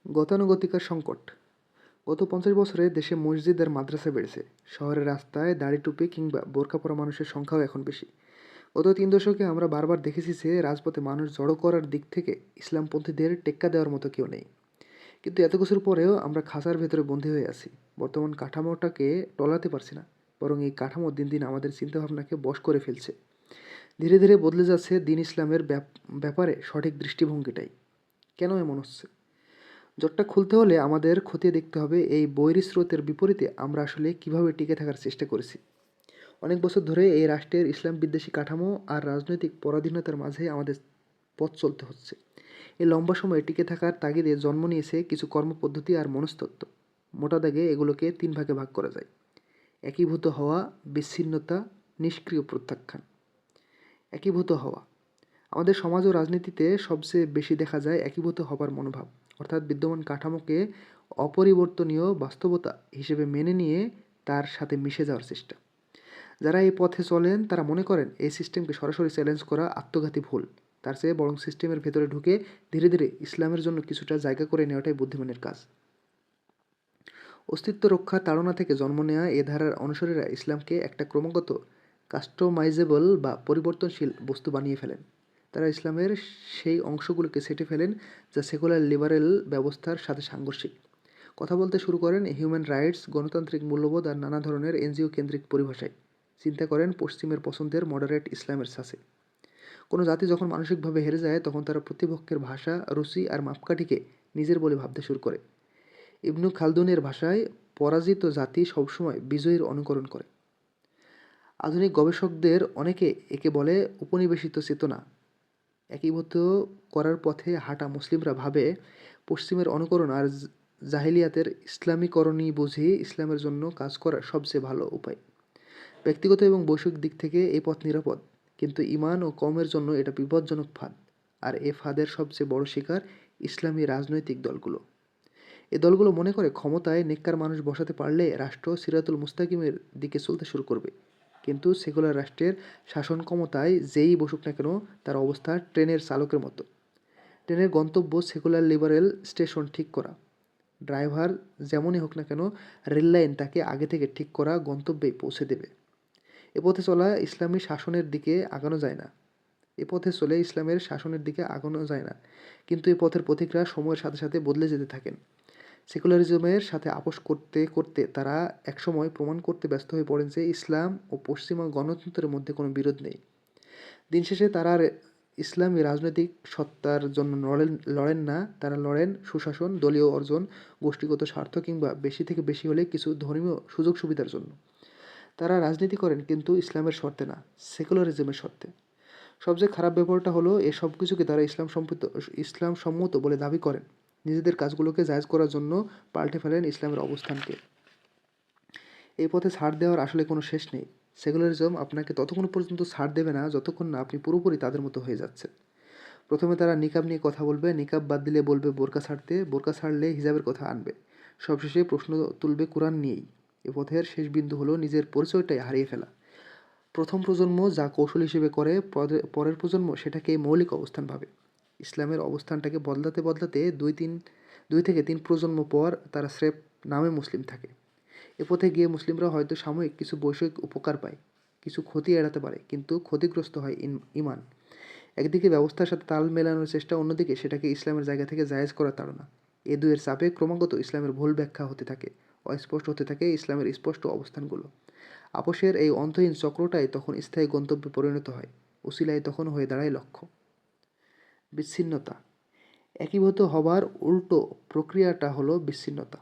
গতানুগতিকার সংকট। গত ৫০ বছরে দেশে মসজিদ আর মাদ্রাসা বেড়েছে। শহরের রাস্তায় দাড়ি টুপি কিংবা বোরকা পরা মানুষের সংখ্যাও এখন বেশি। গত ৩ দশকে আমরা বারবার দেখেছি যে রাজপথে মানুষ জড়ো করার দিক থেকে ইসলামপন্থীদের টেক্কা দেওয়ার মতো কেউ নেই। কিন্তু এত কিছুর পরেও আমরা খাঁচার ভেতরে বন্দী হয়ে আছি। বর্তমান কাঠামোটাকে টলাতে পারছি না, বরং এই কাঠামো দিন দিন আমাদের চিন্তাভাবনাকে বশ করে ফেলছে। ধীরে ধীরে বদলে যাচ্ছে দিন ইসলামের ব্যাপারে সঠিক দৃষ্টিভঙ্গিটাই। কেন এমন হচ্ছে? জটটা খুলতে হলে আমাদের খতিয়ে দেখতে হবে এই বহির্স্রোতের বিপরীতে আমরা আসলে কিভাবে টিকে থাকার চেষ্টা করেছি। অনেক বছর ধরে এই রাষ্ট্রের ইসলাম বিদ্বেষী কাঠামো আর রাজনৈতিক পরাধীনতার মাঝে আমাদের পথ চলতে হচ্ছে। এই লম্বা সময়ে টিকে থাকার তাগিদে জন্ম নিয়েছে কিছু কর্মপদ্ধতি আর মনস্তত্ত্ব। মোটা দাগে এগুলোকে ৩ ভাগে ভাগ করা যায়: একীভূত হওয়া, বিচ্ছিন্নতা, নিষ্ক্রিয় প্রত্যাখ্যান। একীভূত হওয়া। আমাদের সমাজ ও রাজনীতিতে সবচেয়ে বেশি দেখা যায় একীভূত হবার মনোভাব, অর্থাৎ বিদ্যমান কাঠামোকে অপরিবর্তনীয় বাস্তবতা হিসেবে মেনে নিয়ে তার সাথে মিশে যাওয়ার চেষ্টা। যারা এই পথে চলেন তারা মনে করেন এই সিস্টেমকে সরাসরি চ্যালেঞ্জ করা আত্মঘাতী ভুল। তার চেয়ে বরং সিস্টেমের ভেতরে ঢুকে ধীরে ধীরে ইসলামের জন্য কিছুটা জায়গা করে নেওয়াটাই বুদ্ধিমানের কাজ। অস্তিত্ব রক্ষার তাড়না থেকে জন্ম নেওয়া এ ধারার অনুসারীরা ইসলামকে একটা ক্রমাগত কাস্টমাইজেবল বা পরিবর্তনশীল বস্তু বানিয়ে ফেলেন। তারা ইসলামের সেই অংশগুলোকে ছেঁটে ফেলেন যা সেকুলার লিবারেল ব্যবস্থার সাথে সাংঘর্ষিক। কথা বলতে শুরু করেন হিউম্যান রাইটস, গণতান্ত্রিক মূল্যবোধ আর নানা ধরনের এনজিও কেন্দ্রিক পরিভাষায়। চিন্তা করেন পশ্চিমের পছন্দের মডারেট ইসলামের ছাঁচে। কোনো জাতি যখন মানসিকভাবে হেরে যায় তখন তারা প্রতিপক্ষের ভাষা, রুচি আর মাপকাঠিকে নিজের বলে ভাবতে শুরু করে। ইবনু খালদুনের ভাষায়, পরাজিত জাতি সবসময় বিজয়ীর অনুকরণ করে। আধুনিক গবেষকদের অনেকে একে বলে উপনিবেশিত চেতনা। একীভূত করার পথে হাঁটা মুসলিমরা ভাবে পশ্চিমের অনুকরণ আর জাহিলিয়াতের ইসলামীকরণই বুঝি ইসলামের জন্য কাজ করার সবচেয়ে ভালো উপায়। ব্যক্তিগত এবং বৈশ্বিক দিক থেকে এই পথ নিরাপদ, কিন্তু ইমান ও কওমের জন্য এটা বিপজ্জনক ফাঁদ। আর এ ফাঁদের সবচেয়ে বড় শিকার ইসলামী রাজনৈতিক দলগুলো। এ দলগুলো মনে করে ক্ষমতায় নেককার মানুষ বসাতে পারলে রাষ্ট্র সিরাতুল মুস্তাকিমের দিকে চলতে শুরু করবে। কিন্তু সেকুলার রাষ্ট্রের শাসন ক্ষমতায় যেই বসুক না কেন তার অবস্থা ট্রেনের চালকের মতো। ট্রেনের গন্তব্য সেকুলার লিবারেল স্টেশন ঠিক করা। ড্রাইভার যেমনই হোক না কেন, রেললাইন তাকে আগে থেকে ঠিক করা গন্তব্যেই পৌঁছে দেবে। এ পথে চলা ইসলামী শাসনের দিকে আগানো যায় না। এ পথে চলে ইসলামের শাসনের দিকে আগানো যায় না। কিন্তু এই পথের পথিকরা সময়ের সাথে সাথে বদলে যেতে থাকেন। সেকুলারিজমের সাথে আপোষ করতে করতে তারা একসময় প্রমাণ করতে ব্যস্ত হয়ে পড়েন যে ইসলাম ও পশ্চিমা গণতন্ত্রের মধ্যে কোনো বিরোধ নেই। দিন শেষে তারা আর ইসলামী রাজনৈতিক সত্তার জন্য লড়েন না, তারা লড়েন সুশাসন, দলীয় অর্জন, গোষ্ঠীগত স্বার্থ কিংবা বেশি থেকে বেশি হলে কিছু ধর্মীয় সুযোগ সুবিধার জন্য। তারা রাজনীতি করেন কিন্তু ইসলামের শর্তে না, সেকুলারিজমের শর্তে। সবচেয়ে খারাপ ব্যাপারটা হলো এ সব কিছুকে তারা ইসলাম সম্মত বলে দাবি করেন। নিজেদের কাজগুলোকে জায়েজ করার জন্য পাল্টে ফেলেন ইসলামের অবস্থানকে। এই পথে ছাড় দেওয়ার আসলে কোনো শেষ নেই। সেকুলারিজম আপনাকে ততক্ষণ পর্যন্ত ছাড় দেবে না যতক্ষণ না আপনি পুরোপুরি তাদের মতো হয়ে যাচ্ছেন। প্রথমে তারা নিকাব নিয়ে কথা বলবে, নিকাব বাদ দিলে বলবে বোরকা ছাড়তে, বোরকা ছাড়লে হিজাবের কথা আনবে। সবশেষে প্রশ্ন তুলবে কোরআন নিয়েই। এ পথের শেষ বিন্দু হলো নিজের পরিচয়টাই হারিয়ে ফেলা। প্রথম প্রজন্ম যা কৌশল হিসেবে করে, পরের প্রজন্ম সেটাকে মৌলিক অবস্থান ভাবে। ইসলামের অবস্থানটাকে বদলাতে বদলাতে দুই থেকে তিন প্রজন্ম পর তারা স্রেফ নামে মুসলিম থাকে। এ পথে গিয়ে মুসলিমরা হয়তো সাময়িক কিছু বৈষয়িক উপকার পায়, কিছু ক্ষতি এড়াতে পারে, কিন্তু ক্ষতিগ্রস্ত হয় ইমান। একদিকে ব্যবস্থার সাথে তাল মেলানোর চেষ্টা, অন্যদিকে সেটাকে ইসলামের জায়গা থেকে জায়েজ করার তাড়না। এ দুয়ের চাপে ক্রমাগত ইসলামের ভুল ব্যাখ্যা হতে থাকে, অস্পষ্ট হতে থাকে ইসলামের স্পষ্ট অবস্থানগুলো। আপোষের এই অন্তহীন চক্রটাই তখন স্থায়ী গন্তব্যে পরিণত হয়, উসিলায় তখন হয়ে দাঁড়ায় লক্ষ্য। বিচ্ছিন্নতা। একীভূত হবার উল্টো প্রক্রিয়াটা হলো বিচ্ছিন্নতা।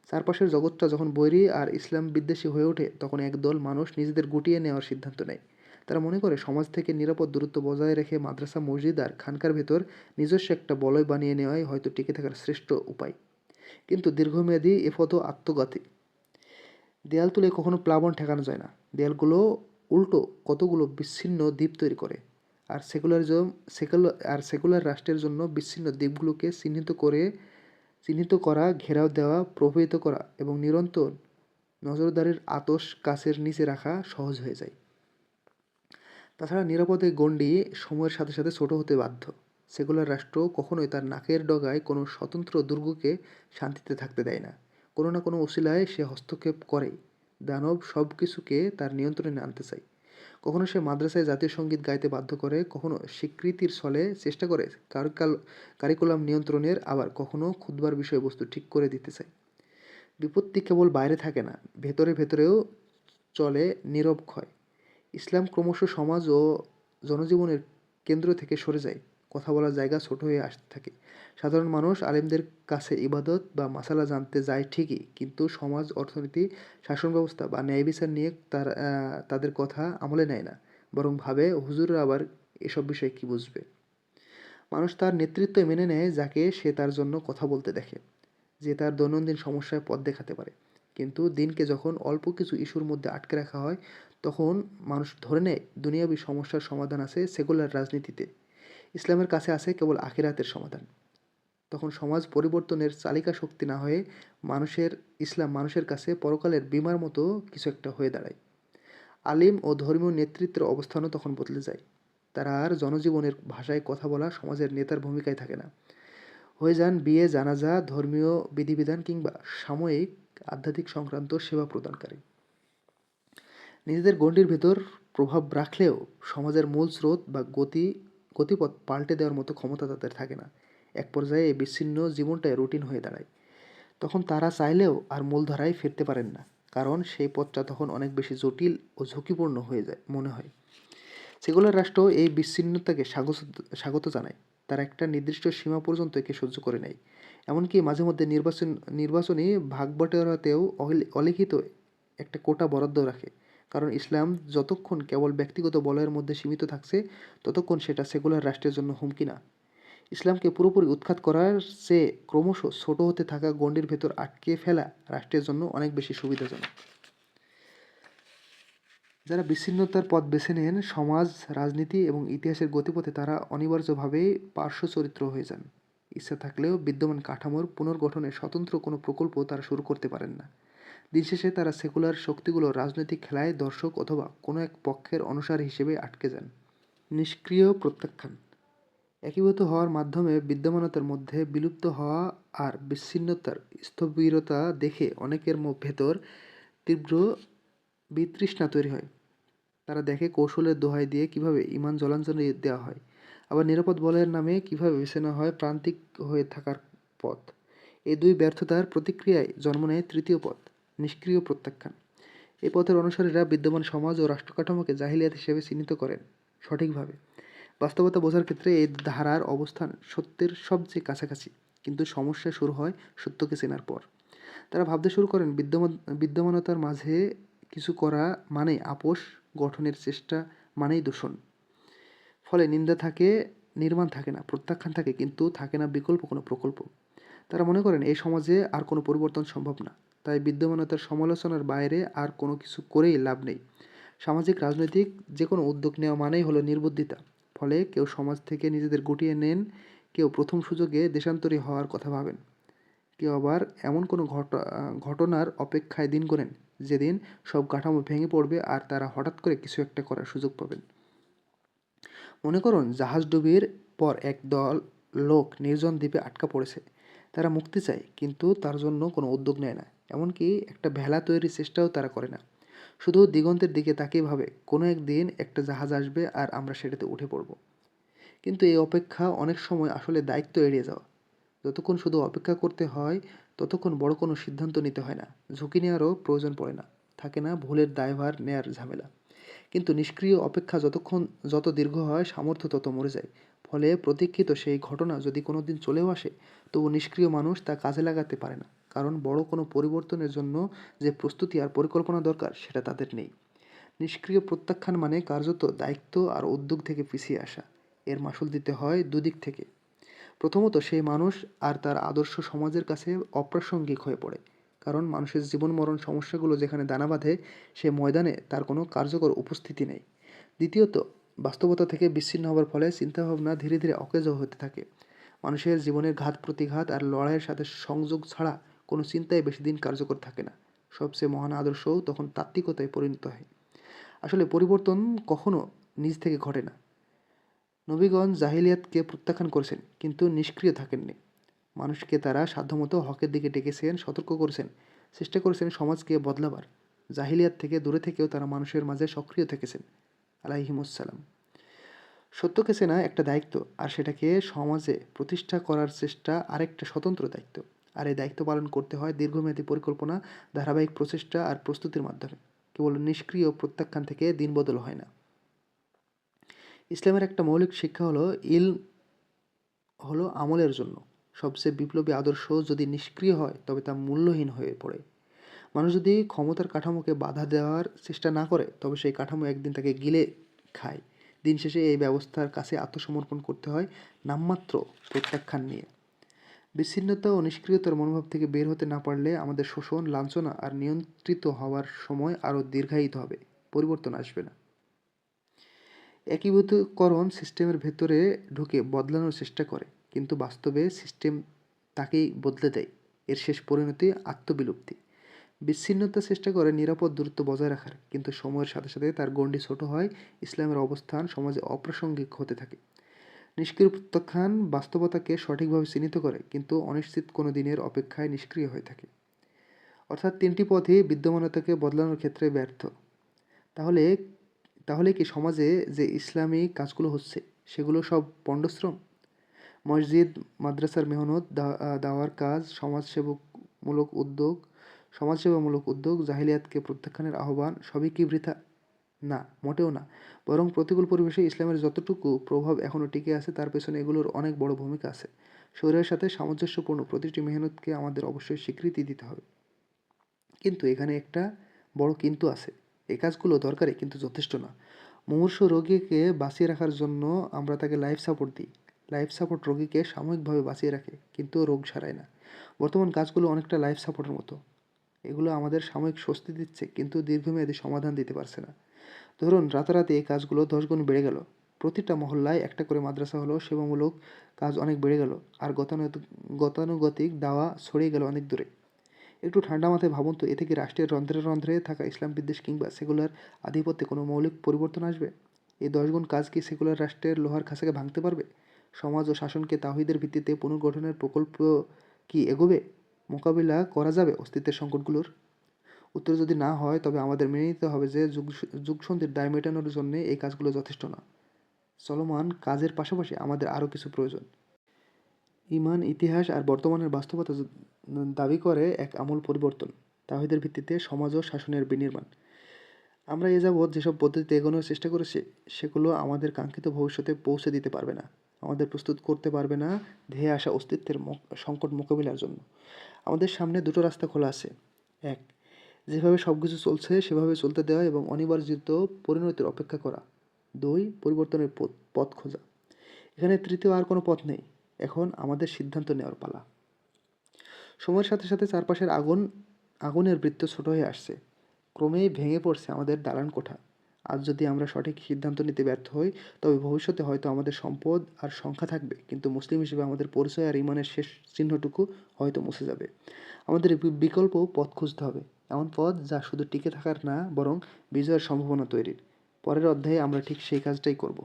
চারপাশের জগৎটা যখন বৈরী আর ইসলাম বিদ্বেষী হয়ে ওঠে তখন একদল মানুষ নিজেদের গুটিয়ে নেওয়ার সিদ্ধান্ত নেয়। তারা মনে করে সমাজ থেকে নিরাপদ দূরত্ব বজায় রেখে মাদ্রাসা, মসজিদ আর খানকার ভেতর নিজস্ব একটা বলয় বানিয়ে নেওয়াই হয়তো টিকে থাকার শ্রেষ্ঠ উপায়। কিন্তু দীর্ঘমেয়াদী এ পথ আত্মঘাতী। দেয়াল তুলে কখনো প্লাবন ঠেকানো যায় না। দেয়ালগুলো উল্টো কতগুলো বিচ্ছিন্ন দ্বীপ তৈরি করে। আর সেকুলার রাষ্ট্রের জন্য বিচ্ছিন্ন দ্বীপগুলোকে চিহ্নিত করা, ঘেরাও দেওয়া, প্রভাবিত করা এবং নিরন্তর নজরদারির আতশ কাচের নিচে রাখা সহজ হয়ে যায়। তাছাড়া নিরাপদে গণ্ডি সময়ের সাথে সাথে ছোট হতে বাধ্য। সেকুলার রাষ্ট্র কখনোই তার নাকের ডগায় কোনো স্বতন্ত্র দুর্গকে শান্তিতে থাকতে দেয় না। কোনো না কোনো উসিলায় সে হস্তক্ষেপ করেই। দানব সব কিছুকে তার নিয়ন্ত্রণে আনতে চায়। কখনো সে মাদ্রাসায় জাতীয় সঙ্গীত গাইতে বাধ্য করে, কখনো স্বীকৃতির ছলে চেষ্টা করে কারিকুলাম নিয়ন্ত্রণের, আবার কখনো খুতবার বিষয়বস্তু ঠিক করে দিতে চায়। বিপত্তি কেবল বাইরে থাকে না, ভেতরে ভেতরেও চলে নীরব ক্ষয়। ইসলাম ক্রমশ সমাজ ও জনজীবনের কেন্দ্র থেকে সরে যায়। কথা বলার জায়গা ছোট হয়ে আসতে থাকে। সাধারণ মানুষ আলেমদের কাছে ইবাদত বা মাসালা জানতে যায় ঠিকই, কিন্তু সমাজ, অর্থনীতি, শাসন ব্যবস্থা বা ন্যায় বিচার নিয়ে তাদের কথা আমলে নেয় না। বরং ভাবে হুজুররা আবার এসব বিষয়ে কী বুঝবে। মানুষ তার নেতৃত্ব মেনে নেয় যাকে সে তার জন্য কথা বলতে দেখে, যে তার দৈনন্দিন সমস্যায় পথ দেখাতে পারে। কিন্তু দিনকে যখন অল্প কিছু ইস্যুর মধ্যে আটকে রাখা হয়, তখন মানুষ ধরে নেয় দুনিয়াবী সমস্যার সমাধান আছে সেকুলার রাজনীতিতে, ইসলামের কাছে আছে কেবল আখিরাতের সমাধান। তখন সমাজ পরিবর্তনের চালিকা শক্তি না হয়ে ইসলাম মানুষের কাছে পরকালের বীমার মতো কিছু একটা হয়ে দাঁড়ায়। আলিম ও ধর্মীয় নেতৃত্বের অবস্থানও তখন বদলে যায়। তারা আর জনজীবনের ভাষায় কথা বলা সমাজের নেতার ভূমিকায় থাকে না, হয়ে যান বিয়ে, জানাজা, ধর্মীয় বিধিবিধান কিংবা সাময়িক আধ্যাত্মিক সংক্রান্ত সেবা প্রদানকারী। নিজেদের গণ্ডির ভেতর প্রভাব রাখলেও সমাজের মূল স্রোত বা গতিপথ পাল্টে দেওয়ার মতো ক্ষমতা তাদের থাকে না। এক পর্যায়ে এই বিচ্ছিন্ন জীবনটাই রুটিন হয়ে দাঁড়ায়। তখন তারা চাইলেও আর মূলধারায় ফিরতে পারেন না, কারণ সেই পথটা তখন অনেক বেশি জটিল ও ঝুঁকিপূর্ণ হয়ে যায় মনে হয়। সেকুলার রাষ্ট্র এই বিচ্ছিন্নতাকে স্বাগত জানায়। তারা একটা নির্দিষ্ট সীমা পর্যন্ত একে সহ্য করে নেয়। এমনকি মাঝে মধ্যে নির্বাচনী ভাগবাটোয়ারাতেও অলিখিত একটা কোটা বরাদ্দ রাখে। কারণ ইসলাম যতক্ষণ কেবল ব্যক্তিগত বলয়ের মধ্যে সীমিত থাকছে, ততক্ষণ সেটা সেকুলার রাষ্ট্রের জন্য হুমকি না। ইসলামকে পুরোপুরি উৎখাত করার চেয়ে ক্রমশ ছোট হতে থাকা গণ্ডির ভেতর আটকে ফেলা রাষ্ট্রের জন্য অনেক বেশি সুবিধাজনক। যারা বিচ্ছিন্নতার পথ বেছে নেন সমাজ, রাজনীতি এবং ইতিহাসের গতিপথে, তারা অনিবার্যভাবেই পার্শ্ব চরিত্র হয়ে যান। ইচ্ছা থাকলেও বিদ্যমান কাঠামোর পুনর্গঠনের স্বতন্ত্র কোনো প্রকল্প তারা শুরু করতে পারেন না। দিন শেষে তারা সেকুলার শক্তিগুলোর রাজনৈতিক খেলায় দর্শক অথবা কোনো এক পক্ষের অনুসারী হিসেবে আটকে যান। নিষ্ক্রিয় প্রত্যাখ্যান। একীভূত হওয়ার মাধ্যমে বিদ্যমানতার মধ্যে বিলুপ্ত হওয়া আর বিচ্ছিন্নতার স্থবিরতা দেখে অনেকের ভেতর তীব্র বিতৃষ্ণা তৈরি হয়। তারা দেখে কৌশলের দোহাই দিয়ে কীভাবে ঈমান জলাঞ্জলি দেওয়া হয়, আবার নিরাপদ বলয়ের নামে কীভাবে বেছে নেওয়া হয় প্রান্তিক হয়ে থাকার পথ। এই দুই ব্যর্থতার প্রতিক্রিয়ায় জন্ম নেয় তৃতীয় পথ, নিষ্ক্রিয় প্রত্যাখ্যান। এই পথের অনুসারীরা বিদ্যমান সমাজ ও রাষ্ট্রকাঠামোকে জাহিলিয়াত হিসেবে চিহ্নিত করেন সঠিকভাবে। বাস্তবতা বোঝার ক্ষেত্রে এই ধারার অবস্থান সত্যের সবচেয়ে কাছাকাছি, কিন্তু সমস্যা শুরু হয় সত্যকে চেনার পর। তারা ভাবতে শুরু করেন বিদ্যমানতার মাঝে কিছু করা মানেই আপোষ, গঠনের চেষ্টা মানেই দূষণ। ফলে নিন্দা থাকে, নির্মাণ থাকে না, প্রত্যাখ্যান থাকে, কিন্তু থাকে না বিকল্প কোনো প্রকল্প। তারা মনে করেন এই সমাজে আর কোনো পরিবর্তন সম্ভব না, তাই বিদ্যমানতার সমালোচনার বাইরে আর কোনো কিছু করেই লাভ নেই। সামাজিক, রাজনৈতিক যে কোনো উদ্যোগ নেওয়া মানেই হলো নির্বুদ্ধিতা। ফলে কেউ সমাজ থেকে নিজেদের গুটিয়ে নেন, কেউ প্রথম সুযোগে দেশান্তরী হওয়ার কথা ভাবেন, কেউ আবার এমন কোনো ঘটনার অপেক্ষায় দিন গোনেন যেদিন সব কাঠামো ভেঙে পড়বে আর তারা হঠাৎ করে কিছু একটা করার সুযোগ পাবেন। মনে করুন জাহাজ ডুবির পর এক দল লোক নির্জন দ্বীপে আটকা পড়েছে। তারা মুক্তি চায়, কিন্তু তার জন্য কোনো উদ্যোগ নেয় না, এমনকি একটা ভেলা তৈরির চেষ্টাও তারা করে না। শুধু দিগন্তের দিকে তাকিয়ে ভাবে কোনো একদিন একটা জাহাজ আসবে আর আমরা সেটাতে উঠে পড়ব। কিন্তু এই অপেক্ষা অনেক সময় আসলে দায়িত্ব এড়িয়ে যাওয়া। যতক্ষণ শুধু অপেক্ষা করতে হয়, ততক্ষণ বড় কোনো সিদ্ধান্ত নিতে হয় না, ঝুঁকি নেওয়ারও প্রয়োজন পড়ে না, থাকে না ভুলের দায়ভার নেয়ার ঝামেলা। কিন্তু নিষ্ক্রিয় অপেক্ষা যত দীর্ঘ হয়, সামর্থ্য তত মরে যায়। ফলে প্রতীক্ষিত সেই ঘটনা যদি কোনো দিন চলেও আসে, তবু নিষ্ক্রিয় মানুষ তা কাজে লাগাতে পারে না, কারণ বড় কোনো পরিবর্তনের জন্য যে প্রস্তুতি আর পরিকল্পনা দরকার সেটা তাদের নেই। নিষ্ক্রিয় প্রত্যাখ্যান মানে কার্যত দায়িত্ব আর উদ্যোগ থেকে পিছিয়ে আসা। এর মাসুল দিতে হয় দুদিক থেকে। প্রথমত, সেই মানুষ আর তার আদর্শ সমাজের কাছে অপ্রাসঙ্গিক হয়ে পড়ে, কারণ মানুষের জীবন মরণ সমস্যাগুলো যেখানে দানা বাঁধে, সে ময়দানে তার কোনো কার্যকর উপস্থিতি নেই। দ্বিতীয়ত, বাস্তবতা থেকে বিচ্ছিন্ন হওয়ার ফলে চিন্তাভাবনা ধীরে ধীরে অকেজো হতে থাকে। মানুষের জীবনের ঘাত প্রতিঘাত আর লড়াইয়ের সাথে সংযোগ ছাড়া কোনো চিন্তাই বেশি দিন কার্যকর থাকে না। সবচেয়ে মহান আদর্শও তখন তাত্ত্বিকতায় পরিণত হয়। আসলে পরিবর্তন কখনো নিজ থেকে ঘটে না, নবীগণ জাহিলিয়াতকে প্রত্যাখ্যান করেছেন, কিন্তু নিষ্ক্রিয় থাকেননি। মানুষকে তারা সাধ্যমতো হকের দিকে ডেকেছেন, সতর্ক করেছেন, চেষ্টা করেছেন সমাজকে বদলাবার। জাহিলিয়াত থেকে দূরে থেকেও তারা মানুষের মাঝে সক্রিয় থেকেছেন আলাইহিমুসসালাম। সত্যকে চেনা একটা দায়িত্ব, আর সেটাকে সমাজে প্রতিষ্ঠা করার চেষ্টা আরেকটা স্বতন্ত্র দায়িত্ব। আর এই দায়িত্ব পালন করতে হয় দীর্ঘমেয়াদী পরিকল্পনা, ধারাবাহিক প্রচেষ্টা আর প্রস্তুতির মাধ্যমে। কেবল নিষ্ক্রিয় প্রত্যাখ্যান থেকে দিন বদল হয় না। ইসলামের একটা মৌলিক শিক্ষা হলো ইলম হলো আমলের জন্য। সবচেয়ে বিপ্লবী আদর্শ যদি নিষ্ক্রিয় হয় তবে তা মূল্যহীন হয়ে পড়ে। মানুষ যদি ক্ষমতার কাঠামোকে বাধা দেওয়ার চেষ্টা না করে তবে সেই কাঠামো একদিন তাকে গিলে খায়। দিন শেষে এই ব্যবস্থার কাছে আত্মসমর্পণ করতে হয় নামমাত্র প্রত্যাখ্যান নিয়ে। বিচ্ছিন্নতা ও নিষ্ক্রিয়তার মনোভাব থেকে বের হতে না পারলে আমাদের শোষণ, লাঞ্ছনা আর নিয়ন্ত্রিত হওয়ার সময় আরও দীর্ঘায়িত হবে, পরিবর্তন আসবে না। একীভূতকরণ সিস্টেমের ভেতরে ঢুকে বদলানোর চেষ্টা করে, কিন্তু বাস্তবে সিস্টেম তাকেই বদলে দেয়। এর শেষ পরিণতি আত্মবিলুপ্তি। বিচ্ছিন্নতা চেষ্টা করে নিরাপদ দূরত্ব বজায় রাখার, কিন্তু সময়ের সাথে সাথে তার গণ্ডি ছোট হয়, ইসলামের অবস্থান সমাজে অপ্রাসঙ্গিক হতে থাকে। নিষ্ক্রিয় প্রত্যাখ্যান বাস্তবতাকে সঠিকভাবে চিহ্নিত করে, কিন্তু অনিশ্চিত কোনো দিনের অপেক্ষায় নিষ্ক্রিয় হয়ে থাকে। অর্থাৎ তিনটি পথই বিদ্যমানতাকে বদলানোর ক্ষেত্রে ব্যর্থ। তাহলে তাহলে কি সমাজে যে ইসলামী কাজগুলো হচ্ছে সেগুলো সব পণ্ডশ্রম? মসজিদ, মাদ্রাসার মেহনত, দাওয়ার কাজ, সমাজসেবামূলক উদ্যোগ, জাহিলিয়াতকে প্রত্যাখ্যানের আহ্বান, সবই কি বৃথা? না, মোটেও না। বরং প্রতিকূল পরিবেশে ইসলামের যতটুকু প্রভাব এখনও টিকে আছে তার পেছনে এগুলোর অনেক বড় ভূমিকা আছে। শরীরের সাথে সামঞ্জস্যপূর্ণ প্রতিটি মেহনতকে আমাদের অবশ্যই স্বীকৃতি দিতে হবে। কিন্তু এখানে একটা বড় কিন্তু আছে। এই কাজগুলো দরকারি, কিন্তু যথেষ্ট না। মুমূর্ষু রোগীকে বাঁচিয়ে রাখার জন্য আমরা তাকে লাইফ সাপোর্ট দিই। লাইফ সাপোর্ট রোগীকে সাময়িকভাবে বাঁচিয়ে রাখে, কিন্তু রোগ সারায় না। বর্তমান কাজগুলো অনেকটা লাইফ সাপোর্টের মতো। এগুলো আমাদের সাময়িক স্বস্তি দিচ্ছে, কিন্তু দীর্ঘমেয়াদী সমাধান দিতে পারছে না। ধরুন রাতারাতি এই কাজগুলো 10 গুণ বেড়ে গেল। প্রতিটা মহল্লায় একটা করে মাদ্রাসা হলো, সেবামূলক কাজ অনেক বেড়ে গেল, আর গতানুগতিক দাওয়া ছড়িয়ে গেল অনেক দূরে। একটু ঠান্ডা মাথায় ভাবুন তো, এতে কি রাষ্ট্রের রন্ধ্রে রন্ধ্রে থাকা ইসলাম বিদ্বেষ কিংবা সেকুলার আধিপত্যে কোনো মৌলিক পরিবর্তন আসবে? এই 10 গুণ কাজ কি সেকুলার রাষ্ট্রের লোহার খাঁচাকে ভাঙতে পারবে? সমাজ ও শাসনকে তাওহীদের ভিত্তিতে পুনর্গঠনের প্রকল্প কি এগোবে? মোকাবিলা করা যাবে অস্তিত্বের সংকটগুলোর? উত্তর যদি না হয় তবে আমাদের মেনে নিতে হবে যে যুগসন্ধির দায় মেটানোর জন্য এই কাজগুলো যথেষ্ট না। চলমান কাজের পাশাপাশি আমাদের আরও কিছু প্রয়োজন। ঈমান, ইতিহাস আর বর্তমানের বাস্তবতা দাবি করে এক আমূল পরিবর্তন, তাওহীদের ভিত্তিতে সমাজ ও শাসনের বিনির্মাণ। আমরা এ যাবৎ যেসব পদ্ধতিতে এগোনোর চেষ্টা করেছি সেগুলো আমাদের কাঙ্ক্ষিত ভবিষ্যতে পৌঁছে দিতে পারবে না, আমাদের প্রস্তুত করতে পারবে না ধেয়ে আসা অস্তিত্বের সংকট মোকাবিলার জন্য। আমাদের সামনে দুটো রাস্তা খোলা আছে। এক, যেভাবে সব কিছু চলছে সেভাবে চলতে দেওয়া এবং অনিবার্জিত পরিণতির অপেক্ষা করা। দুই, পরিবর্তনের পথ খোঁজা। এখানে তৃতীয় আর কোনো পথ নেই। এখন আমাদের সিদ্ধান্ত নেওয়ার পালা। সময়ের সাথে সাথে চারপাশের আগুনের বৃত্ত ছোট হয়ে আসছে। ক্রমেই ভেঙে পড়ছে আমাদের দালান কোঠা। আজ যদি আমরা সঠিক সিদ্ধান্ত নিতে ব্যর্থ হই তবে ভবিষ্যতে হয়তো আমাদের সম্পদ আর সংখ্যা থাকবে, কিন্তু মুসলিম হিসেবে আমাদের পরিচয় আর ইমানের শেষ চিহ্নটুকু হয়তো মুছে যাবে। আমাদের বিকল্প পথ খুঁজতে হবে, এমন পথ যা শুধু টিকে থাকার না, বরং বিজয়ের সম্ভাবনা তৈরির। পরের অধ্যায়ে আমরা ঠিক সেই কাজটাই করব।